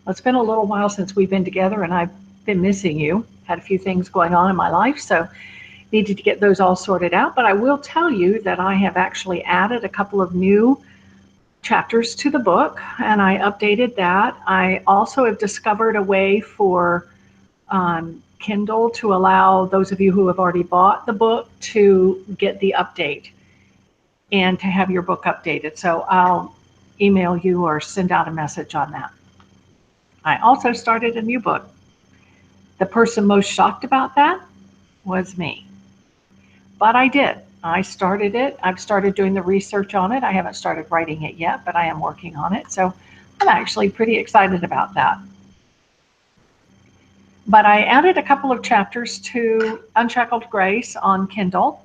It's been a little while since we've been together, and I've been missing you. Had a few things going on in my life, so needed to get those all sorted out. But I will tell you that I have actually added a couple of new chapters to the book, and I updated that. I also have discovered a way for Kindle to allow those of you who have already bought the book to get the update and to have your book updated. So I'll email you or send out a message on that. I also started a new book. The person most shocked about that was me. But I did. I started it. I've started doing the research on it. I haven't started writing it yet, but I am working on it. So I'm actually pretty excited about that. But I added a couple of chapters to Unshackled Grace on Kindle.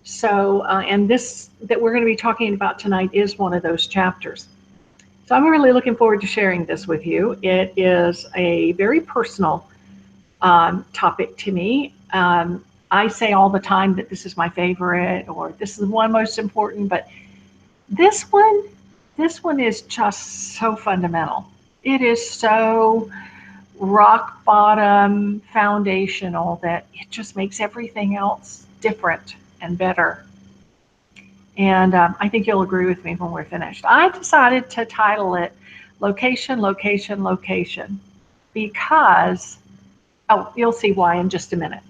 So, and this that we're going to be talking about tonight is one of those chapters. So I'm really looking forward to sharing this with you. It is a very personal topic to me. I say all the time that this is my favorite or this is the one most important, but this one is just so fundamental. It is so rock bottom foundational that it just makes everything else different and better. And I think you'll agree with me when we're finished. I decided to title it Location, Location, Location because, oh, you'll see why in just a minute.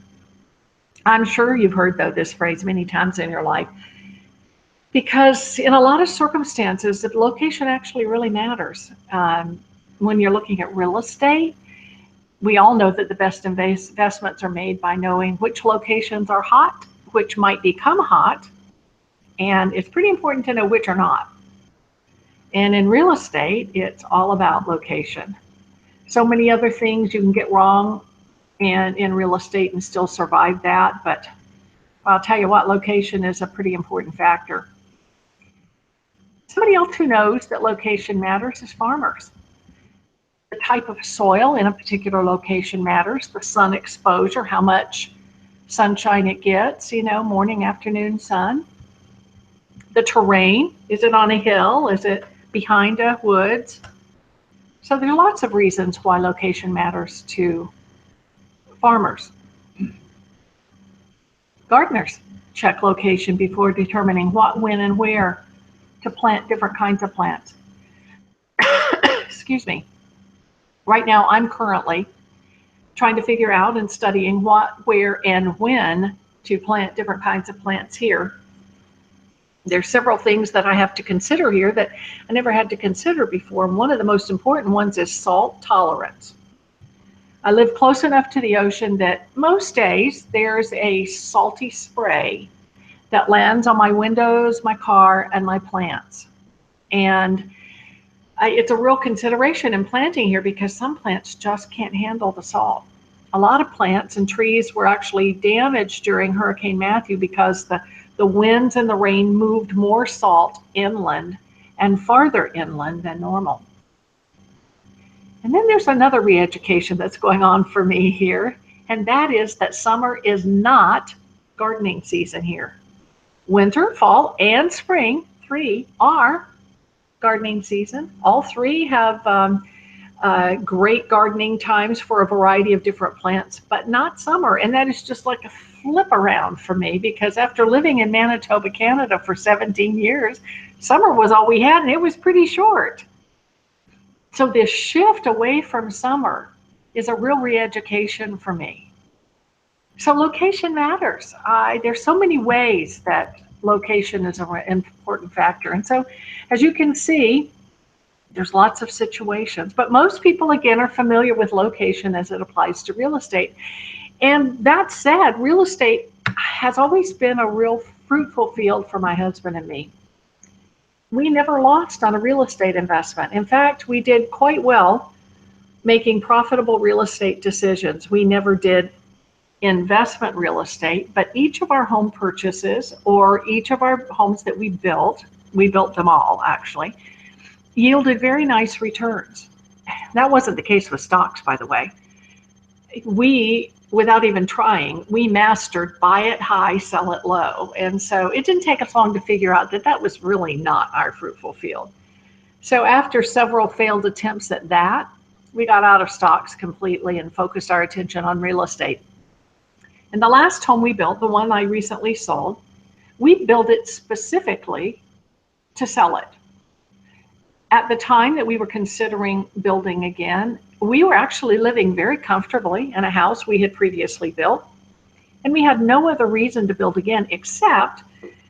I'm sure you've heard, though, this phrase many times in your life because in a lot of circumstances, the location actually really matters. When you're looking at real estate, we all know that the best investments are made by knowing which locations are hot, which might become hot, and it's pretty important to know which are not. And in real estate, it's all about location. So many other things you can get wrong and in real estate and still survive that, but I'll tell you what, location is a pretty important factor. Somebody else who knows that location matters is farmers. The type of soil in a particular location matters, the sun exposure, how much sunshine it gets, morning, afternoon sun. The terrain, is it on a hill? Is it behind a woods? So there are lots of reasons why location matters to farmers. Gardeners check location before determining what, when, and where to plant different kinds of plants. Excuse me. Right now, I'm currently trying to figure out and studying what, where, and when to plant different kinds of plants here. There's several things that I have to consider here that I never had to consider before. And one of the most important ones is salt tolerance. I live close enough to the ocean that most days there's a salty spray that lands on my windows, my car, and my plants. And it's a real consideration in planting here because some plants just can't handle the salt. A lot of plants and trees were actually damaged during Hurricane Matthew because the winds and the rain moved more salt inland and farther inland than normal. And then there's another re-education that's going on for me here, and that is that summer is not gardening season here. Winter, fall, and spring, 3 are gardening season. All 3 have great gardening times for a variety of different plants, but not summer. And that is just like a flip around for me because after living in Manitoba, Canada for 17 years, summer was all we had and it was pretty short. So this shift away from summer is a real re-education for me. So location matters. There's so many ways that location is an important factor. And so as you can see, there's lots of situations, but most people, again, are familiar with location as it applies to real estate. And that said, real estate has always been a real fruitful field for my husband and me. We never lost on a real estate investment. In fact, we did quite well making profitable real estate decisions. We never did investment real estate, but each of our home purchases or each of our homes that we built them all actually, yielded very nice returns. That wasn't the case with stocks, by the way. We, without even trying, we mastered buy it high, sell it low. And so it didn't take us long to figure out that that was really not our fruitful field. So after several failed attempts at that, we got out of stocks completely and focused our attention on real estate. And the last home we built, the one I recently sold, we built it specifically to sell it. At the time that we were considering building again, we were actually living very comfortably in a house we had previously built, and we had no other reason to build again except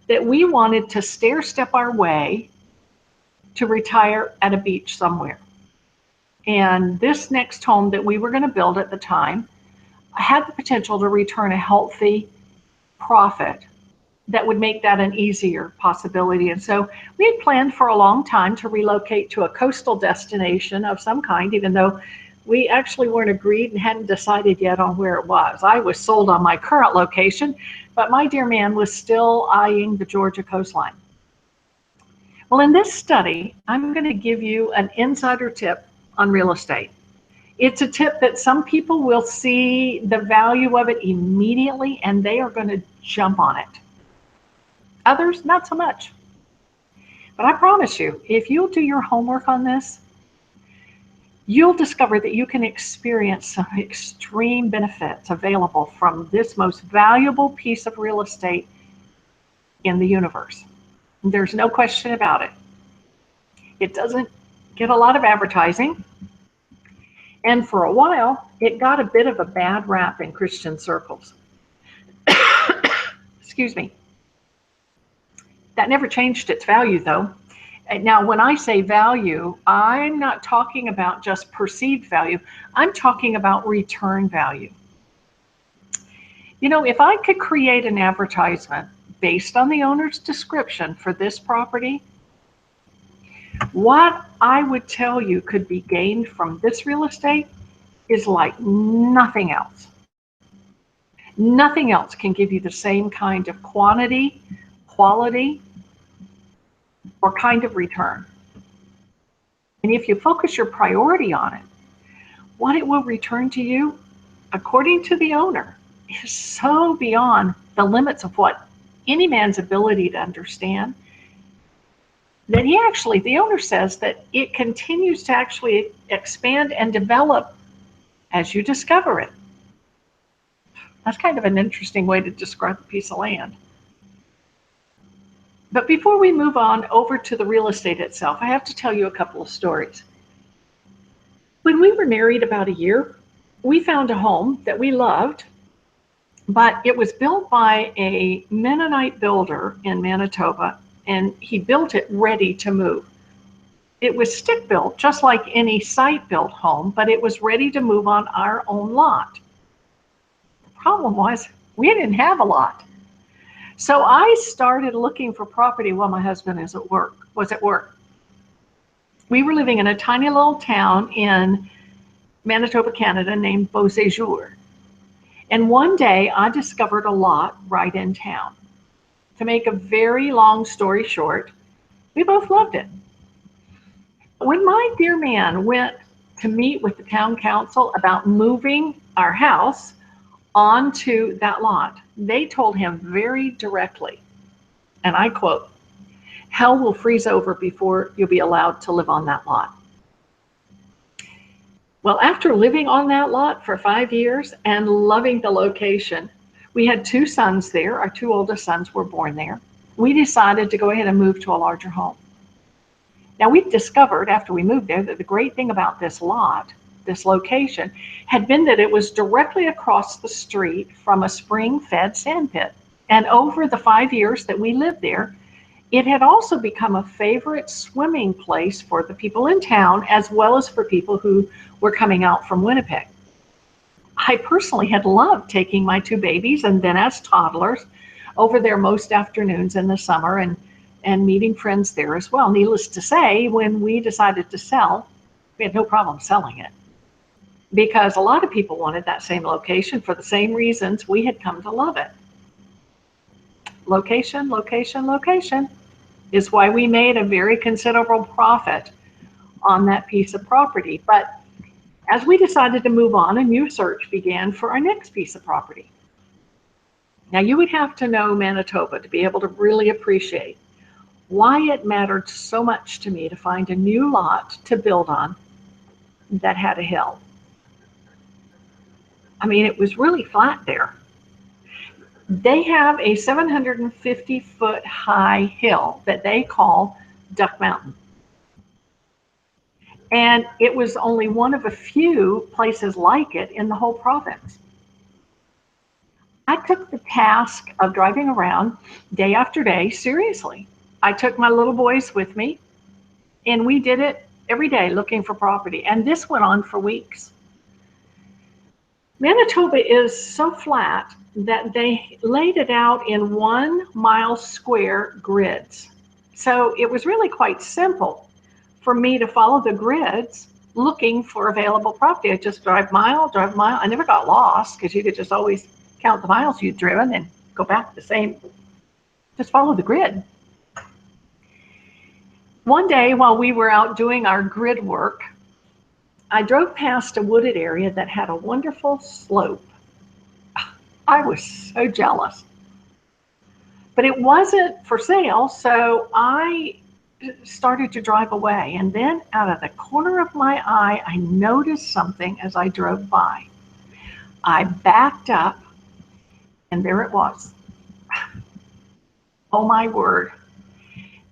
that we wanted to stair-step our way to retire at a beach somewhere. And this next home that we were going to build at the time had the potential to return a healthy profit that would make that an easier possibility. And so we had planned for a long time to relocate to a coastal destination of some kind, even though we actually weren't agreed and hadn't decided yet on where it was. I was sold on my current location, but my dear man was still eyeing the Georgia coastline. Well, in this study, I'm going to give you an insider tip on real estate. It's a tip that some people will see the value of it immediately and they are going to jump on it. Others, not so much. But I promise you, if you'll do your homework on this, you'll discover that you can experience some extreme benefits available from this most valuable piece of real estate in the universe. There's no question about it. It doesn't get a lot of advertising. And for a while, it got a bit of a bad rap in Christian circles. Excuse me. That never changed its value, though. Now, when I say value, I'm not talking about just perceived value. I'm talking about return value. You know, if I could create an advertisement based on the owner's description for this property, what I would tell you could be gained from this real estate is like nothing else. Nothing else can give you the same kind of quantity, quality, or kind of return. And if you focus your priority on it, what it will return to you, according to the owner, is so beyond the limits of what any man's ability to understand that the owner says that it continues to actually expand and develop as you discover it. That's kind of an interesting way to describe a piece of land. But before we move on over to the real estate itself, I have to tell you a couple of stories. When we were married about a year, we found a home that we loved, but it was built by a Mennonite builder in Manitoba, and he built it ready to move. It was stick built, just like any site built home, but it was ready to move on our own lot. The problem was we didn't have a lot. So I started looking for property while my husband was at work. We were living in a tiny little town in Manitoba, Canada named Beauséjour. And one day I discovered a lot right in town. To make a very long story short, we both loved it. When my dear man went to meet with the town council about moving our house onto that lot, they told him very directly, and I quote, "Hell will freeze over before you'll be allowed to live on that lot." Well, after living on that lot for 5 years and loving the location, we had 2 sons there. Our 2 oldest sons were born there. We decided to go ahead and move to a larger home. Now, we discovered after we moved there that the great thing about this lot, this location, had been that it was directly across the street from a spring-fed sand pit. And over the 5 years that we lived there, it had also become a favorite swimming place for the people in town, as well as for people who were coming out from Winnipeg. I personally had loved taking my 2 babies, and then as toddlers, over there most afternoons in the summer and meeting friends there as well. Needless to say, when we decided to sell, we had no problem selling it, because a lot of people wanted that same location for the same reasons we had come to love it. Location, location, location is why we made a very considerable profit on that piece of property. But as we decided to move on, a new search began for our next piece of property. Now, you would have to know Manitoba to be able to really appreciate why it mattered so much to me to find a new lot to build on that had a hill. I mean, it was really flat there. They have a 750-foot high hill that they call Duck Mountain. And it was only one of a few places like it in the whole province. I took the task of driving around day after day seriously. I took my little boys with me, and we did it every day looking for property. And this went on for weeks. Manitoba is so flat that they laid it out in 1 mile square grids. So it was really quite simple for me to follow the grids looking for available property. I just drive mile. I never got lost because you could just always count the miles you'd driven and go back the same. Just follow the grid. One day while we were out doing our grid work, I drove past a wooded area that had a wonderful slope. I was so jealous. But it wasn't for sale, so I started to drive away. And then out of the corner of my eye, I noticed something as I drove by. I backed up, and there it was. Oh my word.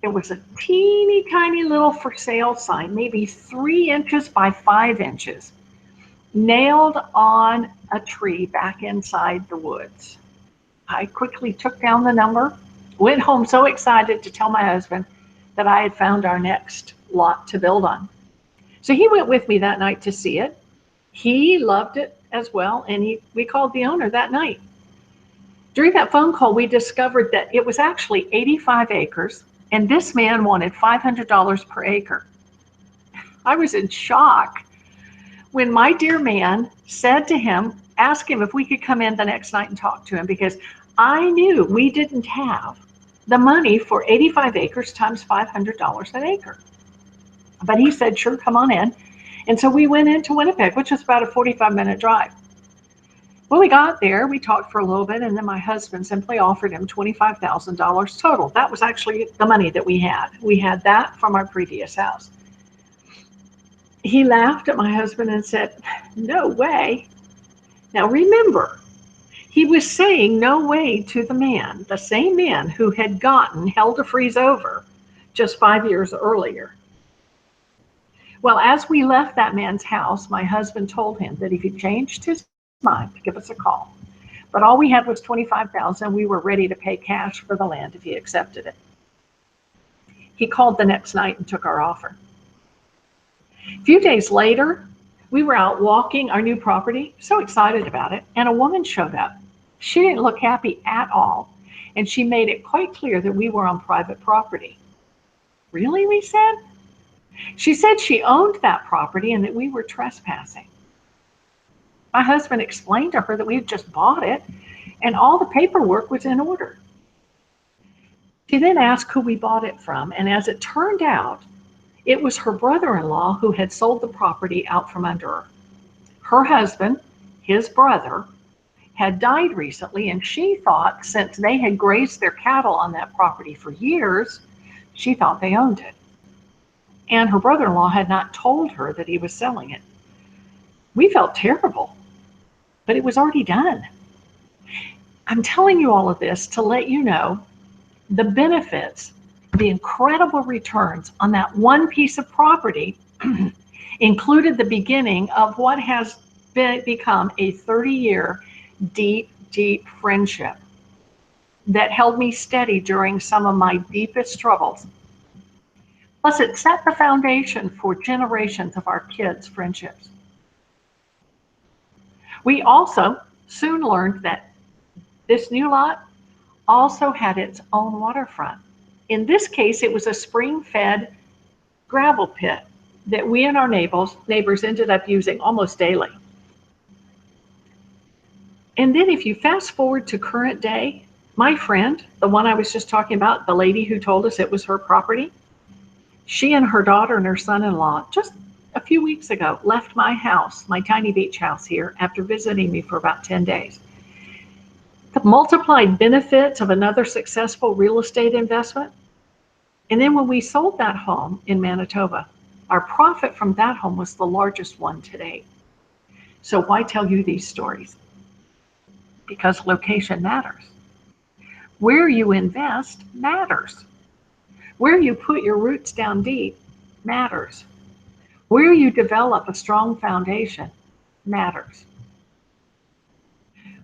It was a teeny tiny little for sale sign, maybe 3 inches by 5 inches, nailed on a tree back inside the woods. I quickly took down the number, went home so excited to tell my husband that I had found our next lot to build on. So he went with me that night to see it. He loved it as well, and we called the owner that night. During that phone call, we discovered that it was actually 85 acres, and this man wanted $500 per acre. I was in shock when my dear man said to him, ask him if we could come in the next night and talk to him, because I knew we didn't have the money for 85 acres times $500 an acre. But he said, sure, come on in. And so we went into Winnipeg, which is about a 45-minute drive. When we got there, we talked for a little bit, and then my husband simply offered him $25,000 total. That was actually the money that we had. We had that from our previous house. He laughed at my husband and said, no way. Now remember, he was saying no way to the same man who had gotten hell to freeze over just 5 years earlier. Well, as we left that man's house, my husband told him that if he changed his mind, to give us a call. But all we had was $25,000. We were ready to pay cash for the land if he accepted it. He called the next night and took our offer. A few days later, we were out walking our new property, so excited about it, and a woman showed up. She didn't look happy at all, and she made it quite clear that we were on private property. Really, we said? She said she owned that property and that we were trespassing. My husband explained to her that we had just bought it and all the paperwork was in order. She then asked who we bought it from, and as it turned out, it was her brother-in-law who had sold the property out from under her. Her husband, his brother, had died recently, and she thought since they had grazed their cattle on that property for years, she thought they owned it. And her brother-in-law had not told her that he was selling it. We felt terrible, but it was already done. I'm telling you all of this to let you know the benefits, the incredible returns on that one piece of property included the beginning of what has become a 30-year deep, deep friendship that held me steady during some of my deepest troubles. Plus, it set the foundation for generations of our kids' friendships. We also soon learned that this new lot also had its own waterfront. In this case, it was a spring-fed gravel pit that we and our neighbors ended up using almost daily. And then if you fast forward to current day, my friend, the one I was just talking about, the lady who told us it was her property, she and her daughter and her son-in-law just a few weeks ago left my house, my tiny beach house here, after visiting me for about 10 days. The multiplied benefits of another successful real estate investment. And then when we sold that home in Manitoba, Our profit from that home was the largest one today. So why tell you these stories? Because location matters. Where you invest matters. Where you put your roots down deep matters. Where you develop a strong foundation matters.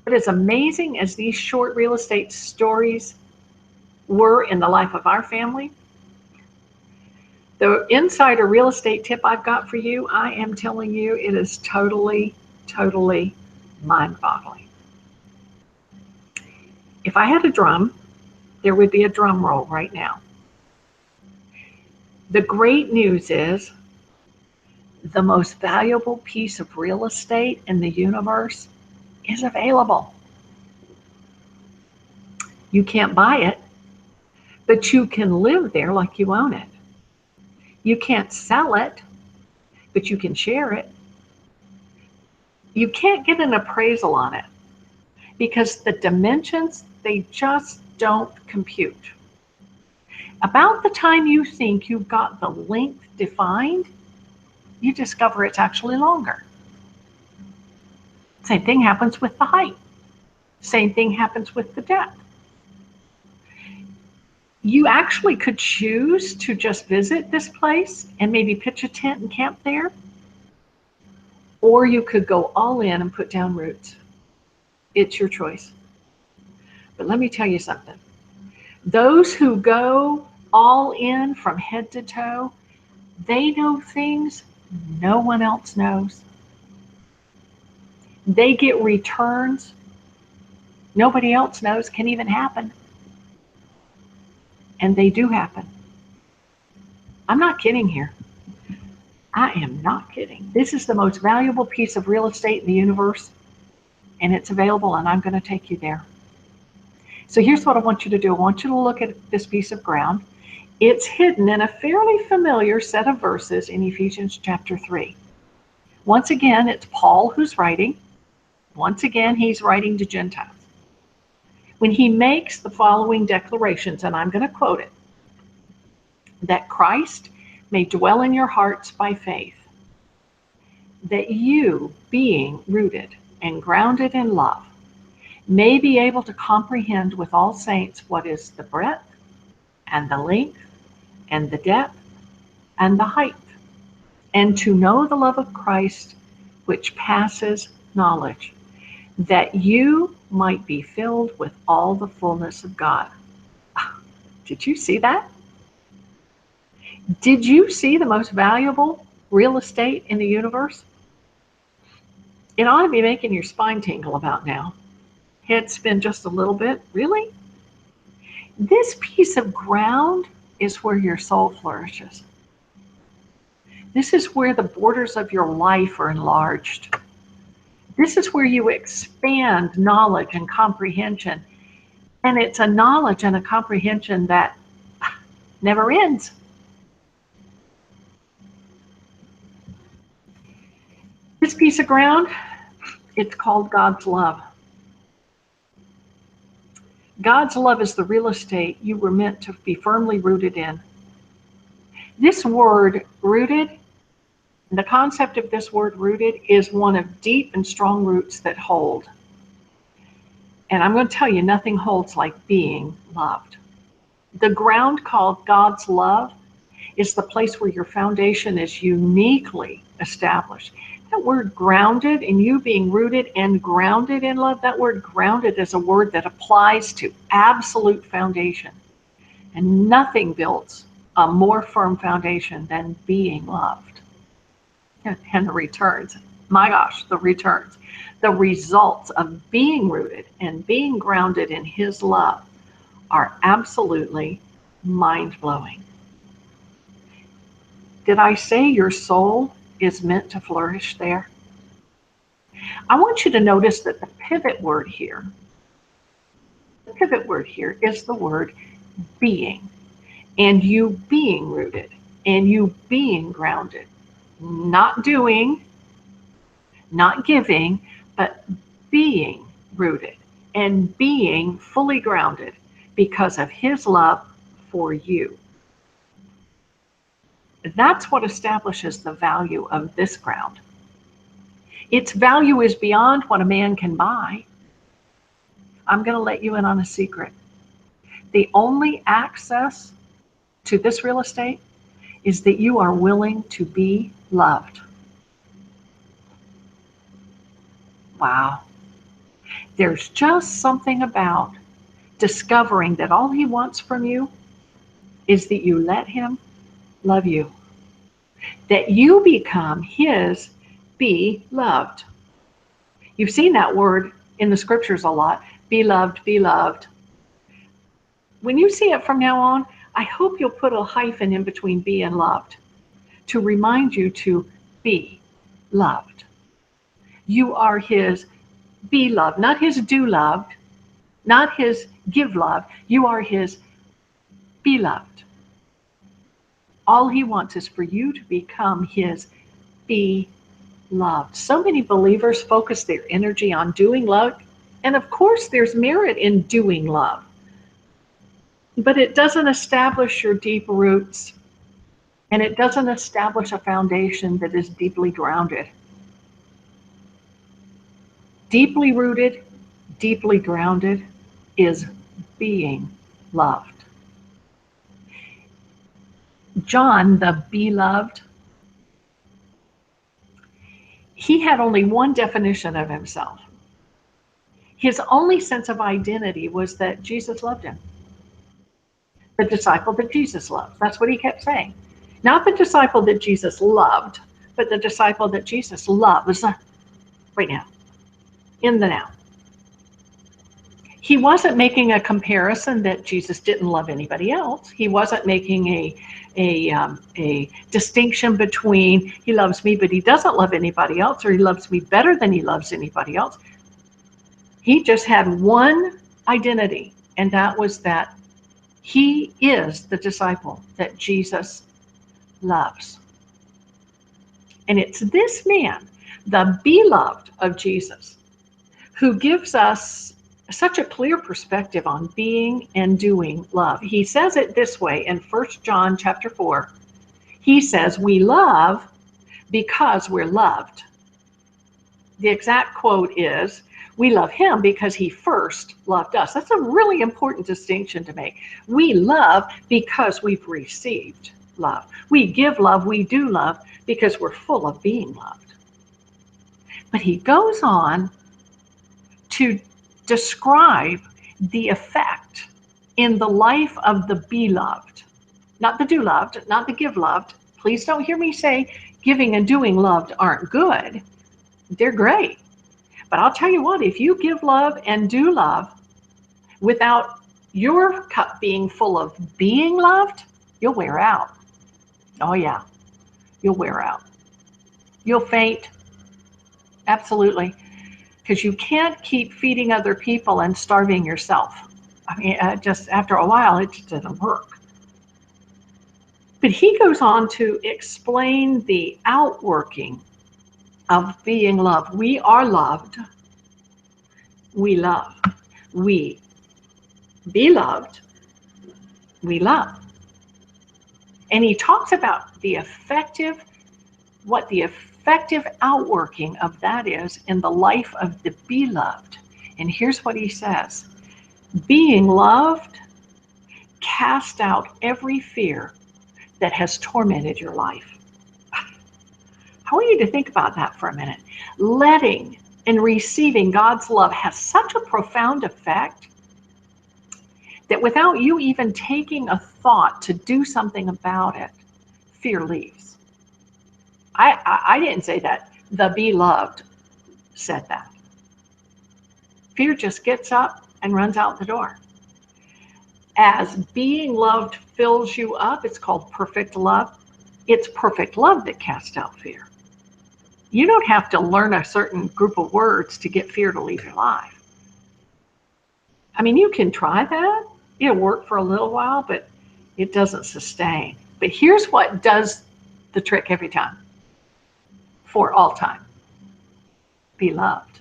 But as amazing as these short real estate stories were in the life of our family, the insider real estate tip I've got for you, I am telling you, it is totally, totally mind-boggling. If I had a drum, there would be a drum roll right now. The great news is the most valuable piece of real estate in the universe is available. You can't buy it, but you can live there like you own it. You can't sell it, but you can share it. You can't get an appraisal on it because the dimensions, they just don't compute. About the time you think you've got the length defined, you discover it's actually longer. Same thing happens with the height. Same thing happens with the depth. You actually could choose to just visit this place and maybe pitch a tent and camp there, or you could go all in and put down roots. It's your choice. But let me tell you something. Those who go all in from head to toe, they know things no one else knows. They get returns nobody else knows can even happen. And they do happen. I'm not kidding here. I am not kidding. This is the most valuable piece of real estate in the universe, and it's available, and I'm going to take you there. So here's what I want you to do. I want you to look at this piece of ground. It's hidden in a fairly familiar set of verses in Ephesians chapter 3. Once again, it's Paul who's writing. Once again, he's writing to Gentiles. When he makes the following declarations, and I'm going to quote it, that Christ may dwell in your hearts by faith, that you, being rooted and grounded in love, may be able to comprehend with all saints what is the breadth and the length and the depth and the height, and to know the love of Christ which passes knowledge, that you might be filled with all the fullness of God. Did you see that? Did you see the most valuable real estate in the universe? It ought to be making your spine tingle about now. Head spin just a little bit. Really? This piece of ground is where your soul flourishes. This is where the borders of your life are enlarged. This is where you expand knowledge and comprehension. And it's a knowledge and a comprehension that never ends. This piece of ground, it's called God's love. God's love is the real estate you were meant to be firmly rooted in. This word, rooted, the concept of this word, rooted, is one of deep and strong roots that hold. And I'm going to tell you, nothing holds like being loved. The ground called God's love is the place where your foundation is uniquely established. That word grounded, and you being rooted and grounded in love, that word grounded is a word that applies to absolute foundation. And nothing builds a more firm foundation than being loved. And the returns, my gosh, the returns, the results of being rooted and being grounded in His love are absolutely mind-blowing. Did I say your soul is meant to flourish there? I want you to notice that the pivot word here is the word being, and you being rooted, and you being grounded. Not doing, not giving, but being rooted and being fully grounded because of His love for you. That's what establishes the value of this ground. Its value is beyond what a man can buy. I'm going to let you in on a secret. The only access to this real estate is that you are willing to be loved. Wow. There's just something about discovering that all he wants from you is that you let him love you, that you become his beloved. You've seen that word in the scriptures a lot, beloved, beloved. When you see it from now on, I hope you'll put a hyphen in between be and loved to remind you to be loved. You are his beloved, not his do loved, not his give love. You are his beloved. All he wants is for you to become his beloved. So many believers focus their energy on doing love, and of course there's merit in doing love, but it doesn't establish your deep roots, and it doesn't establish a foundation that is deeply grounded. Deeply rooted, deeply grounded is being loved. John, the beloved, he had only one definition of himself. His only sense of identity was that Jesus loved him. The disciple that Jesus loved. That's what he kept saying. Not the disciple that Jesus loved, but the disciple that Jesus loves right now, in the now. He wasn't making a comparison that Jesus didn't love anybody else. He wasn't making a distinction between he loves me, but he doesn't love anybody else, or he loves me better than he loves anybody else. He just had one identity, and that was that he is the disciple that Jesus loves. And it's this man, the beloved of Jesus, who gives us such a clear perspective on being and doing love. He says it this way in 1 John chapter 4. He says, we love because we're loved. The exact quote is, we love him because he first loved us. That's a really important distinction to make. We love because we've received love. We give love, we do love because we're full of being loved. But he goes on to describe the effect in the life of the beloved, not the do loved, not the give loved. Please don't hear me say giving and doing loved aren't good. They're great. But I'll tell you what, if you give love and do love without your cup being full of being loved, you'll wear out. Oh yeah, you'll wear out. You'll faint. Absolutely. Because you can't keep feeding other people and starving yourself. I mean, just after a while, it just doesn't work. But he goes on to explain the outworking of being loved. We are loved. We love. We be loved. We love. And he talks about what the effective outworking of that is in the life of the beloved. And here's what he says. Being loved cast out every fear that has tormented your life. I want you to think about that for a minute. Letting and receiving God's love has such a profound effect that without you even taking a thought to do something about it, fear leaves. I didn't say that. The beloved said that. Fear just gets up and runs out the door. As being loved fills you up, it's called perfect love. It's perfect love that casts out fear. You don't have to learn a certain group of words to get fear to leave your life. I mean, you can try that. It'll work for a little while, but it doesn't sustain. But here's what does the trick every time. For all time. Be loved.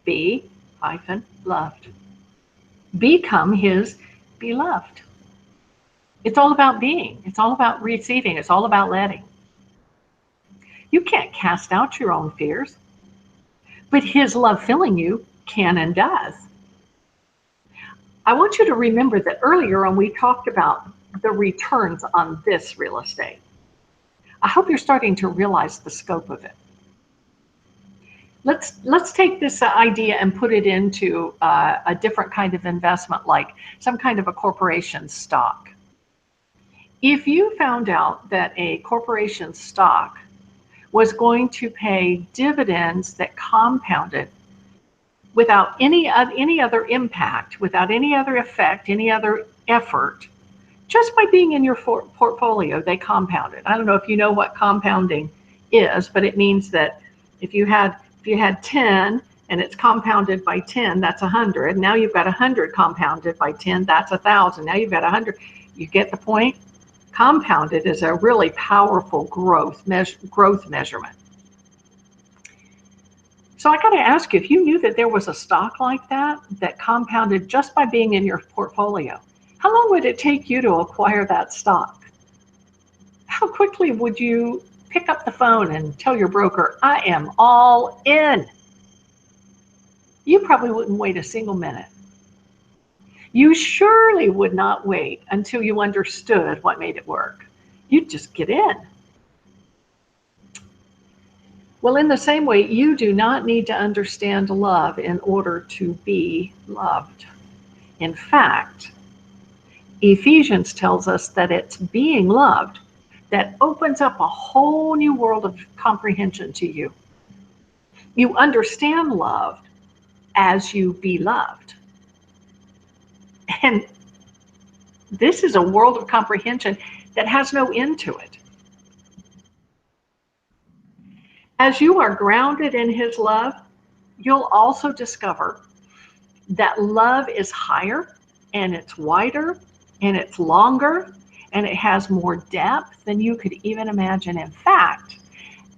Be-loved. Become his beloved. It's all about being. It's all about receiving. It's all about letting. You can't cast out your own fears, but His love filling you can and does. I want you to remember that earlier on we talked about the returns on this real estate. I hope you're starting to realize the scope of it. Let's take this idea and put it into a different kind of investment, like some kind of a corporation stock. If you found out that a corporation stock was going to pay dividends that compounded without any other impact, without any other effect, any other effort, just by being in your portfolio, they compounded. I don't know if you know what compounding is, but it means that if you had 10 and it's compounded by 10, that's 100. Now you've got 100 compounded by 10, that's 1,000. Now you've got 100. You get the point? Compounded is a really powerful growth measurement. So I got to ask you, if you knew that there was a stock like that compounded just by being in your portfolio, how long would it take you to acquire that stock? How quickly would you pick up the phone and tell your broker, I am all in? You probably wouldn't wait a single minute. You surely would not wait until you understood what made it work. You'd just get in. Well, in the same way, you do not need to understand love in order to be loved. In fact, Ephesians tells us that it's being loved that opens up a whole new world of comprehension to you. You understand love as you be loved. And this is a world of comprehension that has no end to it. As you are grounded in His love, you'll also discover that love is higher and it's wider and it's longer and it has more depth than you could even imagine. In fact,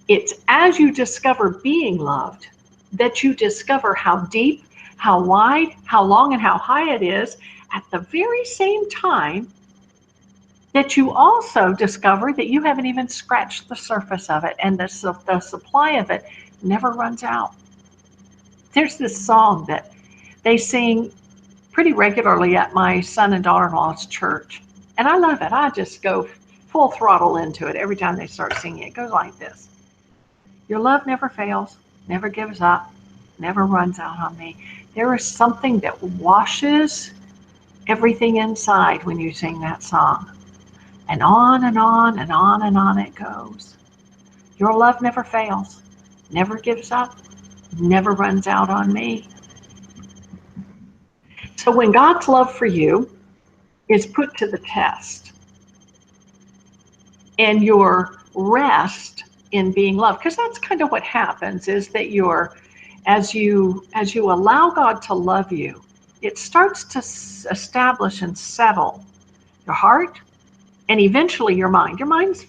it's as you discover being loved that you discover how deep, how wide, how long, and how high it is at the very same time that you also discover that you haven't even scratched the surface of it, and the supply of it never runs out. There's this song that they sing pretty regularly at my son and daughter-in-law's church, and I love it. I just go full throttle into it every time they start singing. It goes like this. Your love never fails, never gives up, never runs out on me. There is something that washes everything inside when you sing that song. And on and on and on and on it goes. Your love never fails, never gives up, never runs out on me. So when God's love for you is put to the test, and your rest in being loved, because that's kind of what happens, is that as you allow God to love you, it starts to establish and settle your heart, and eventually your mind. Your mind's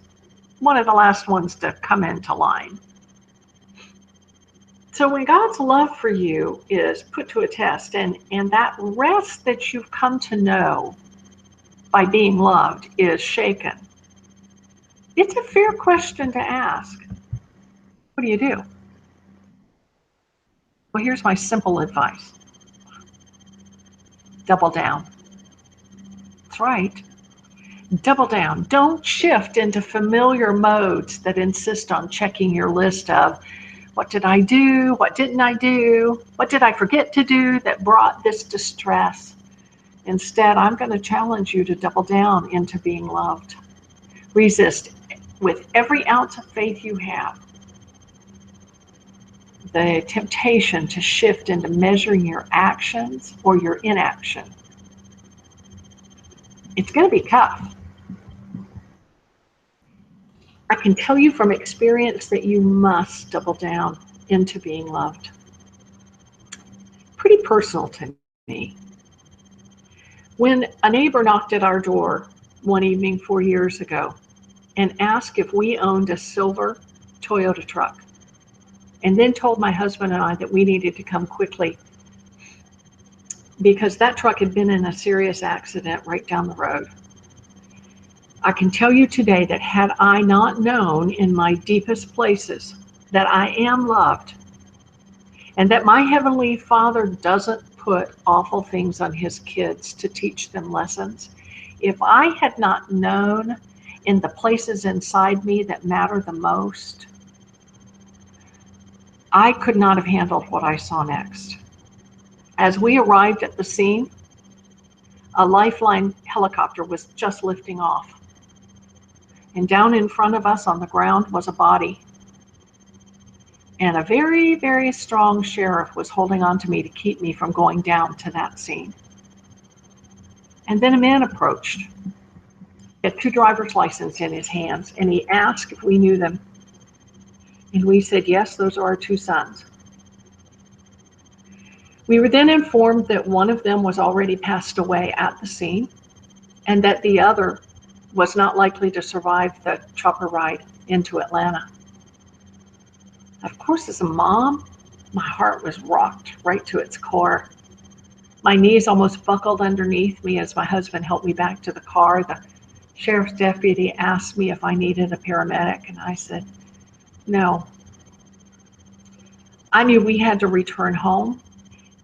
one of the last ones to come into line. So when God's love for you is put to a test, and that rest that you've come to know by being loved is shaken, it's a fair question to ask. What do you do? Well, here's my simple advice. Double down. That's right. Double down. Don't shift into familiar modes that insist on checking your list of what did I do? What didn't I do? What did I forget to do that brought this distress? Instead, I'm going to challenge you to double down into being loved. Resist with every ounce of faith you have the temptation to shift into measuring your actions or your inaction. It's going to be tough. I can tell you from experience that you must double down into being loved. Pretty personal to me. When a neighbor knocked at our door one evening 4 years ago and asked if we owned a silver Toyota truck, and then told my husband and I that we needed to come quickly because that truck had been in a serious accident right down the road. I can tell you today that had I not known in my deepest places that I am loved and that my Heavenly Father doesn't put awful things on His kids to teach them lessons, if I had not known in the places inside me that matter the most, I could not have handled what I saw next. As we arrived at the scene, a Lifeline helicopter was just lifting off. And down in front of us on the ground was a body. And a very, very strong sheriff was holding on to me to keep me from going down to that scene. And then a man approached. He had 2 driver's licenses in his hands, and he asked if we knew them. And we said, yes, those are our 2 sons. We were then informed that one of them was already passed away at the scene, and that the other was not likely to survive the chopper ride into Atlanta. Of course, as a mom, my heart was rocked right to its core. My knees almost buckled underneath me as my husband helped me back to the car. The sheriff's deputy asked me if I needed a paramedic, and I said, no. I knew we had to return home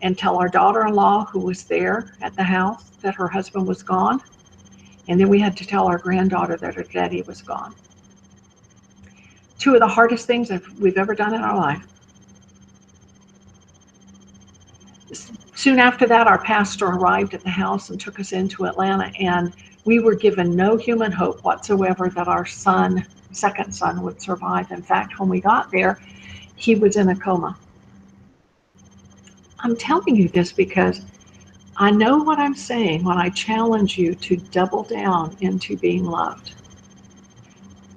and tell our daughter-in-law, who was there at the house, that her husband was gone. And then we had to tell our granddaughter that her daddy was gone. 2 of the hardest things we've ever done in our life. Soon after that, our pastor arrived at the house and took us into Atlanta, and we were given no human hope whatsoever that our son, second son, would survive. In fact, when we got there, he was in a coma. I'm telling you this because I know what I'm saying when I challenge you to double down into being loved.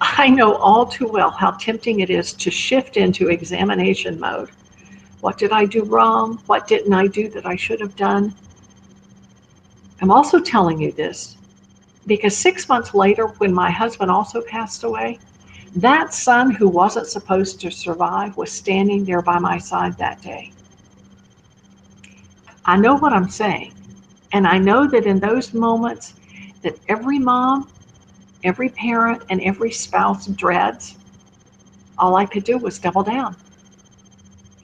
I know all too well how tempting it is to shift into examination mode. What did I do wrong? What didn't I do that I should have done? I'm also telling you this because 6 months later, when my husband also passed away, that son who wasn't supposed to survive was standing there by my side that day. I know what I'm saying, and I know that in those moments that every mom, every parent, and every spouse dreads, all I could do was double down.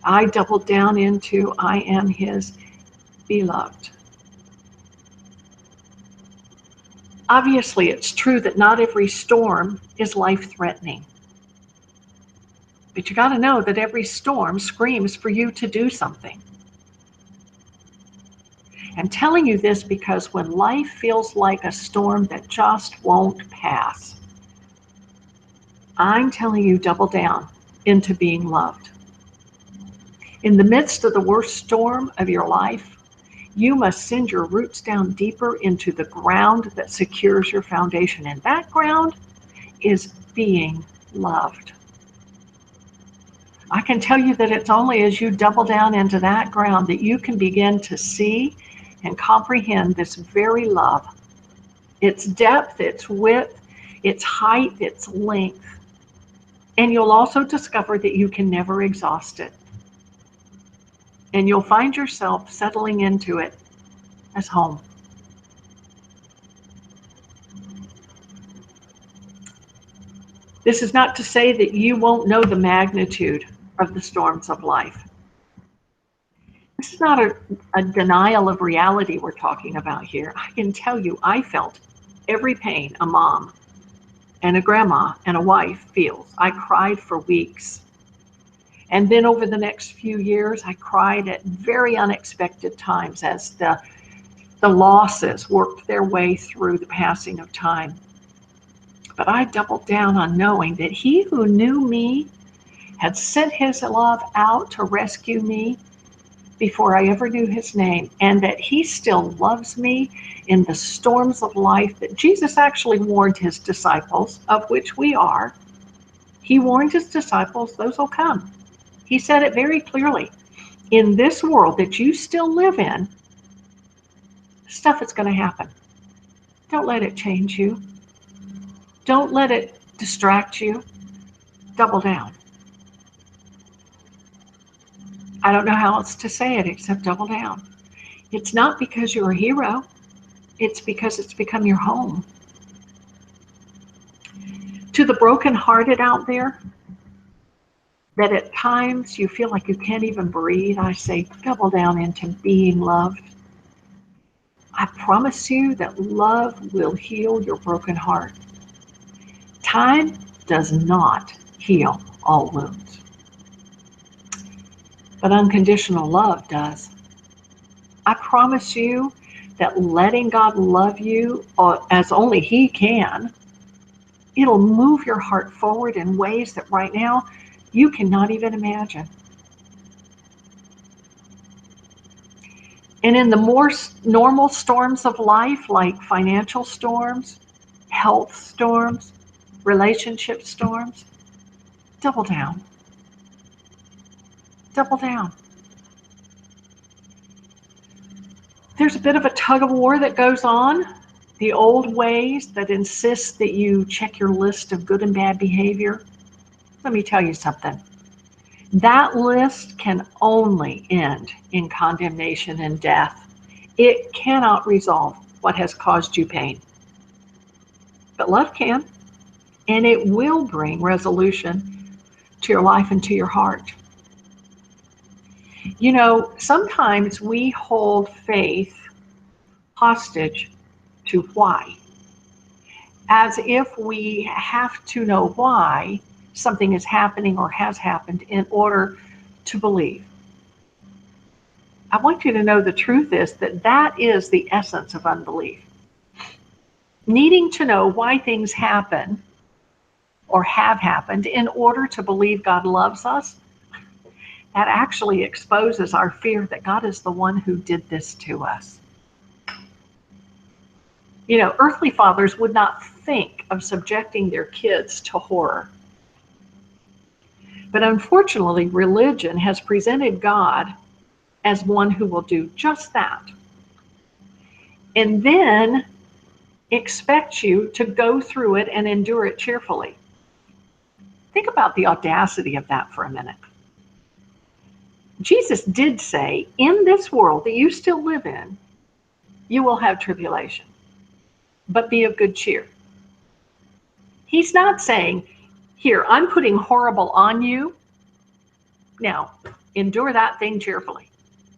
I doubled down into I am His beloved. Obviously, it's true that not every storm is life-threatening. But you got to know that every storm screams for you to do something. I'm telling you this because when life feels like a storm that just won't pass, I'm telling you, double down into being loved. In the midst of the worst storm of your life, you must send your roots down deeper into the ground that secures your foundation. And that ground is being loved. I can tell you that it's only as you double down into that ground that you can begin to see and comprehend this very love. Its depth, its width, its height, its length. And you'll also discover that you can never exhaust it. And you'll find yourself settling into it as home. This is not to say that you won't know the magnitude of the storms of life. This is not a denial of reality we're talking about here. I can tell you, I felt every pain a mom and a grandma and a wife feels. I cried for weeks. And then over the next few years, I cried at very unexpected times as the losses worked their way through the passing of time. But I doubled down on knowing that He who knew me had sent His love out to rescue me before I ever knew His name, and that He still loves me in the storms of life that Jesus actually warned His disciples, of which we are. He warned His disciples, those will come. He said it very clearly. In this world that you still live in, stuff is going to happen. Don't let it change you. Don't let it distract you. Double down. I don't know how else to say it except double down. It's not because you're a hero. It's because it's become your home. To the brokenhearted out there, that at times you feel like you can't even breathe, I say double down into being loved. I promise you that love will heal your broken heart. Time does not heal all wounds, but unconditional love does. I promise you that letting God love you as only He can, it'll move your heart forward in ways that right now you cannot even imagine. And in the more normal storms of life, like financial storms, health storms, relationship storms, double down. Double down. There's a bit of a tug of war that goes on. The old ways that insist that you check your list of good and bad behavior. Let me tell you something. That list can only end in condemnation and death. It cannot resolve what has caused you pain. But love can, and it will bring resolution to your life and to your heart. You know, sometimes we hold faith hostage to why, as if we have to know why something is happening or has happened in order to believe. I want you to know the truth is that that is the essence of unbelief. Needing to know why things happen or have happened in order to believe God loves us, that actually exposes our fear that God is the one who did this to us. You know, earthly fathers would not think of subjecting their kids to horror. But unfortunately, religion has presented God as one who will do just that. And then expect you to go through it and endure it cheerfully. Think about the audacity of that for a minute. Jesus did say, in this world that you still live in, you will have tribulation, but be of good cheer. He's not saying, here, I'm putting horrible on you. Now, endure that thing cheerfully.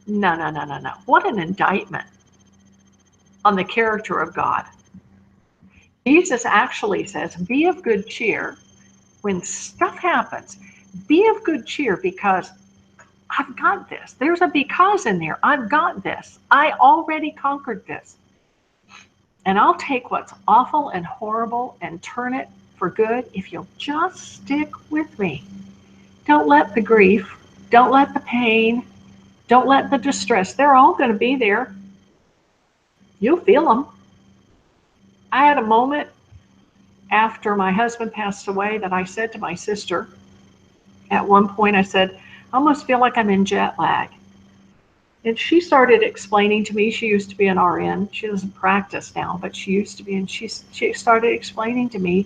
No, no, no, no, no. What an indictment on the character of God. Jesus actually says, be of good cheer when stuff happens. Be of good cheer because I've got this. There's a because in there. I've got this. I already conquered this. And I'll take what's awful and horrible and turn it for good if you'll just stick with me. Don't let the grief, don't let the pain, don't let the distress, they're all going to be there. You'll feel them. I had a moment after my husband passed away that I said to my sister, at one point I said, I almost feel like I'm in jet lag. And she started explaining to me, she used to be an RN, she doesn't practice now, but she used to be, and she started explaining to me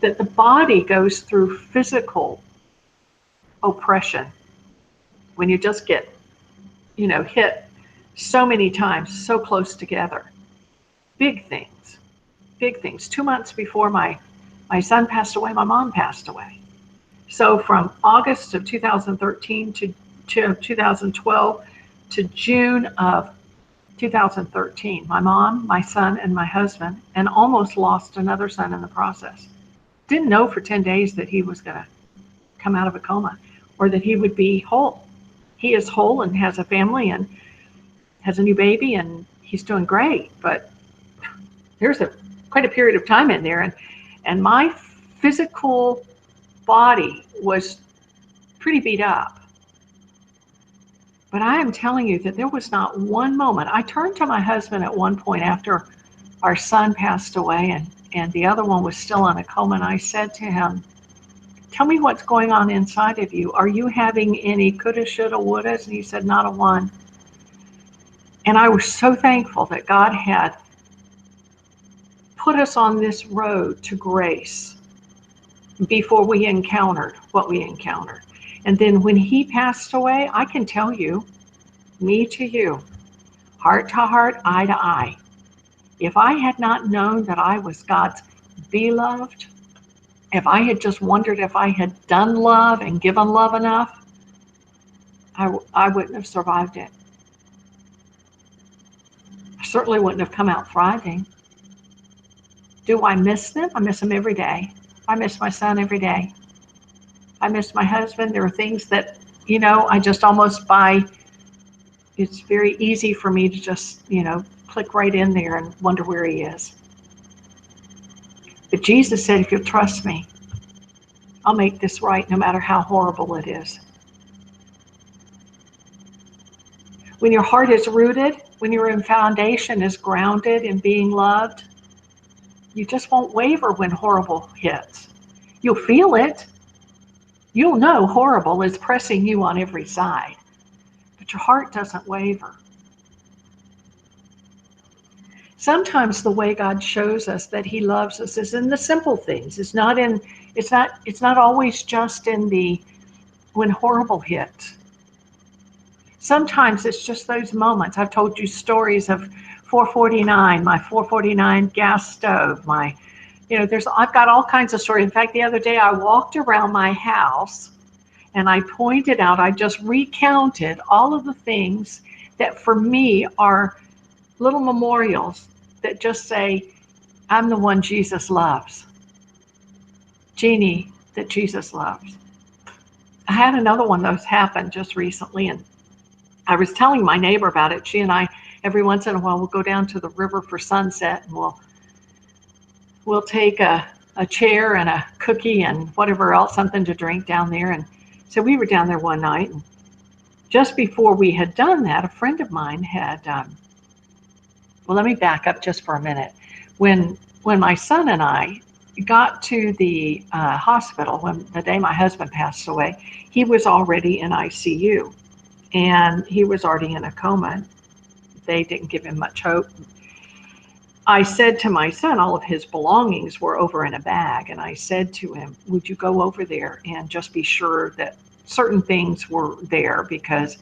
that the body goes through physical oppression when you just get, hit so many times, so close together. Big things, big things. 2 months before my son passed away, my mom passed away. So from August of 2013 to 2012 to June of 2013, my mom, my son, and my husband, and almost lost another son in the process. Didn't know for 10 days that he was going to come out of a coma or that he would be whole. He is whole and has a family and has a new baby and he's doing great. But there's quite a period of time in there. And my physical body was pretty beat up. But I am telling you that there was not one moment. I turned to my husband at one point after our son passed away and the other one was still in a coma. And I said to him, tell me what's going on inside of you. Are you having any coulda, shoulda, wouldas? And he said, not a one. And I was so thankful that God had put us on this road to grace before we encountered what we encountered. And then when he passed away, I can tell you, me to you, heart to heart, eye to eye, if I had not known that I was God's beloved, If I had just wondered if I had done love and given love enough, I wouldn't have survived it. I certainly wouldn't have come out thriving. Do I miss them? I miss them every day. I miss my son every day. I miss my husband. There are things that, I just almost it's very easy for me to just, click right in there and wonder where he is. But Jesus said, if you'll trust me, I'll make this right no matter how horrible it is. When your heart is rooted, when your foundation is grounded in being loved, you just won't waver when horrible hits. You'll feel it. You'll know horrible is pressing you on every side, but your heart doesn't waver. Sometimes the way God shows us that he loves us is in the simple things. It's not always just in when horrible hits. Sometimes it's just those moments. I've told you stories of 449, my 449 gas stove, I've got all kinds of stories. In fact, the other day I walked around my house and I just recounted all of the things that for me are little memorials that just say, I'm the one Jesus loves. Jeannie, that Jesus loves. I had another one of those happen just recently, and I was telling my neighbor about it. She and I, every once in a while, we'll go down to the river for sunset, and we'll take a chair and a cookie and whatever else, something to drink down there. And so we were down there one night, and just before we had done that, a friend of mine had, well, let me back up just for a minute. When my son and I got to the hospital, when the day my husband passed away, he was already in ICU, and he was already in a coma. They didn't give him much hope. I said to my son, all of his belongings were over in a bag, and I said to him, would you go over there and just be sure that certain things were there, because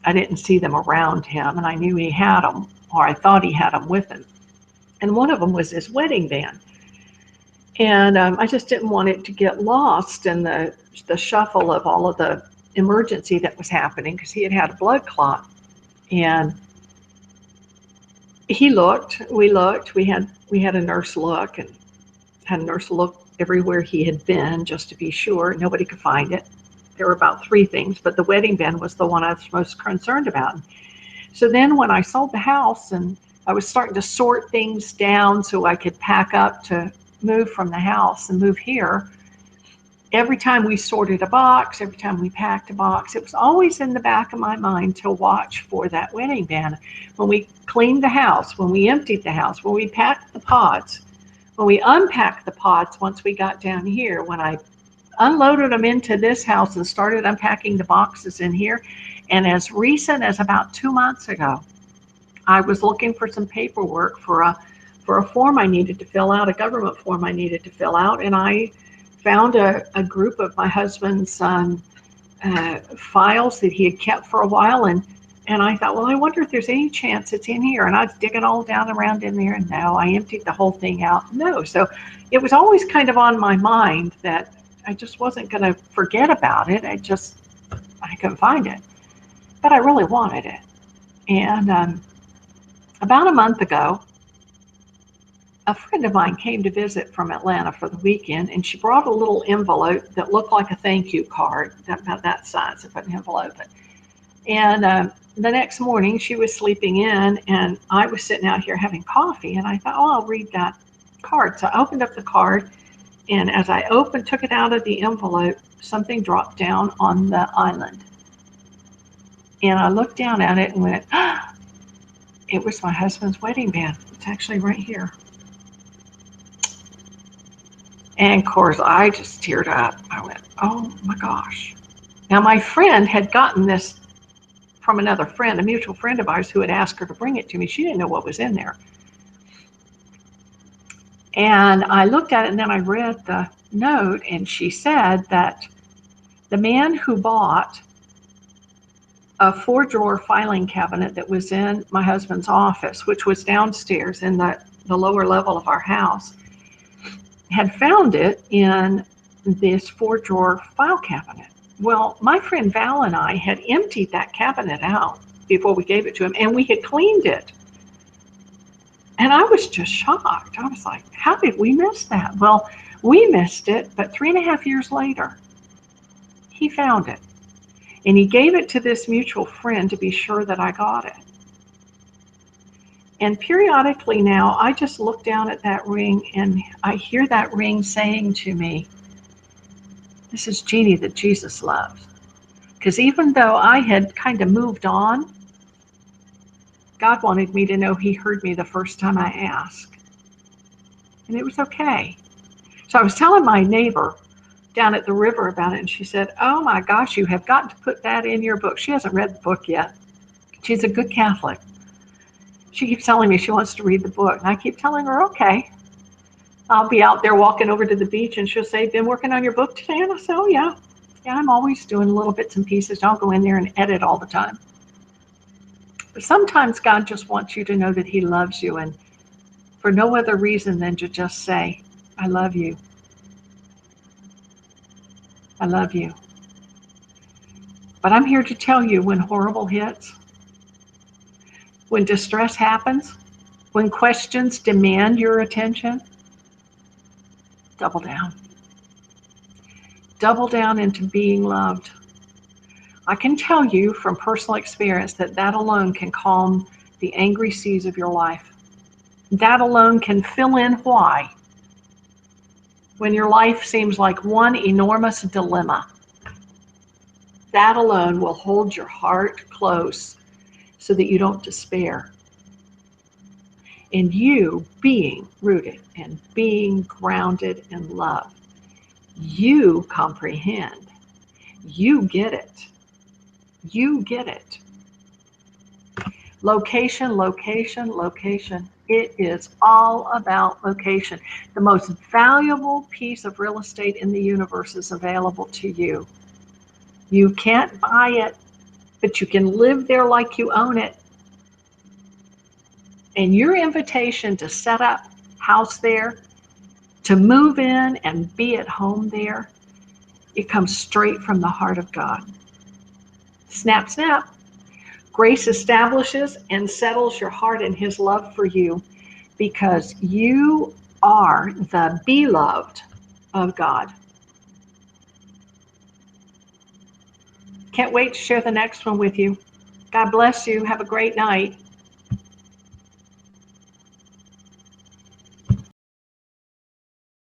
I didn't see them around him, and I knew he had them, or I thought he had them with him. And one of them was his wedding band. And I just didn't want it to get lost in the shuffle of all of the emergency that was happening, because he had a blood clot. And we looked, we had a nurse look, and had a nurse look everywhere he had been just to be sure. Nobody could find it. There were about 3 things, but the wedding band was the one I was most concerned about. So then when I sold the house and I was starting to sort things down so I could pack up to move from the house and move here, every time we sorted a box, every time we packed a box, it was always in the back of my mind to watch for that wedding band. When we cleaned the house, when we emptied the house, when we packed the pods, when we unpacked the pods once we got down here, when I unloaded them into this house and started unpacking the boxes in here, and as recent as about 2 months ago, I was looking for some paperwork for a form I needed to fill out, a government form I needed to fill out, and I found a group of my husband's files that he had kept for a while, and I thought, well, I wonder if there's any chance it's in here. And I was digging all down around in there, and no, I emptied the whole thing out. No, so it was always kind of on my mind that I just wasn't going to forget about it. I couldn't find it, but I really wanted it. And about a month ago, a friend of mine came to visit from Atlanta for the weekend, and she brought a little envelope that looked like a thank you card, about that size of an envelope. And the next morning, she was sleeping in, and I was sitting out here having coffee, and I thought, oh, I'll read that card. So I opened up the card, and as I took it out of the envelope, something dropped down on the island. And I looked down at it and went, ah, it was my husband's wedding band. It's actually right here. And of course, I just teared up. I went, oh my gosh. Now, my friend had gotten this from another friend, a mutual friend of ours, who had asked her to bring it to me. She didn't know what was in there. And I looked at it, and then I read the note, and she said that the man who bought a 4-drawer filing cabinet that was in my husband's office, which was downstairs in the lower level of our house, had found it in this 4-drawer file cabinet. Well, my friend Val and I had emptied that cabinet out before we gave it to him, and we had cleaned it. And I was just shocked. I was like, how did we miss that? Well, we missed it, but 3.5 years later, he found it. And he gave it to this mutual friend to be sure that I got it. And periodically now, I just look down at that ring and I hear that ring saying to me, this is Jeannie that Jesus loves. Because even though I had kind of moved on, God wanted me to know he heard me the first time I asked. And it was okay. So I was telling my neighbor down at the river about it, and she said, oh my gosh, you have got to put that in your book. She hasn't read the book yet. She's a good Catholic. She keeps telling me she wants to read the book, and I keep telling her, okay. I'll be out there walking over to the beach, and she'll say, been working on your book today? And I say, oh yeah. Yeah, I'm always doing little bits and pieces. I'll go in there and edit all the time. But sometimes God just wants you to know that he loves you, and for no other reason than to just say, I love you. I love you. But I'm here to tell you, when horrible hits, when distress happens, when questions demand your attention, double down. Double down into being loved. I can tell you from personal experience that that alone can calm the angry seas of your life. That alone can fill in why, when your life seems like one enormous dilemma. That alone will hold your heart close so that you don't despair. And you being rooted and being grounded in love, you comprehend. You get it. You get it. Location, location, location. It is all about location. The most valuable piece of real estate in the universe is available to you. You can't buy it, but you can live there like you own it. And your invitation to set up house there, to move in and be at home there, it comes straight from the heart of God. Snap, snap. Grace establishes and settles your heart in his love for you because you are the beloved of God. Can't wait to share the next one with you. God bless you. Have a great night.